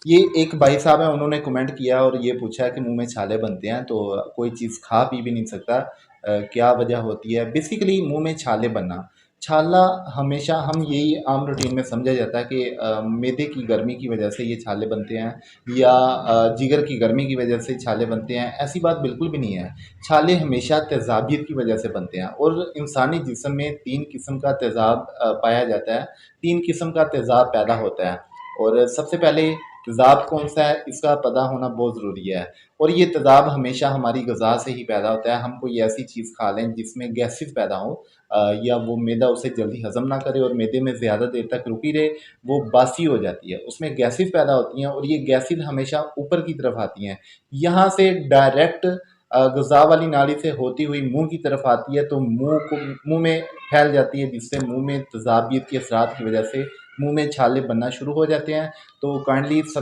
ये एक भाई साहब हैं, उन्होंने कमेंट किया और ये पूछा है कि मुंह में छाले बनते हैं तो कोई चीज़ खा पी भी नहीं सकता, क्या वजह होती है? बेसिकली मुंह में छाले बनना, छाला हमेशा हम यही आम रूटीन में समझा जाता है कि मैदे की गर्मी की वजह से ये छाले बनते हैं या जिगर की गर्मी की वजह से छाले बनते हैं। ऐसी बात बिल्कुल भी नहीं है। छाले हमेशा तेज़ाबियत की वजह से बनते हैं और इंसानी जिस्म में 3 किस्म का तेज़ाब पाया जाता है, 3 किस्म का तेज़ाब पैदा होता है। और सबसे पहले तेज़ाब कौन सा है, इसका पता होना बहुत ज़रूरी है। और ये तेज़ाब हमेशा हमारी ग़िज़ा से ही पैदा होता है। हम कोई ऐसी चीज़ खा लें जिसमें गैसेस पैदा हों, या वो मैदा उसे जल्दी हज़म ना करे और मैदे में ज़्यादा देर तक रुकी रहे, वो बासी हो जाती है, उसमें गैसेस पैदा होती हैं और ये गैसेस हमेशा ऊपर की तरफ आती हैं। यहाँ से डायरेक्ट ग़िज़ा वाली नाली से होती हुई मुँह की तरफ आती है, तो मुँह में फैल जाती है, जिससे मुँह में तेज़ाबियत के असरात की वजह से मुँह में छाले बनना शुरू हो जाते हैं। तो काइंडली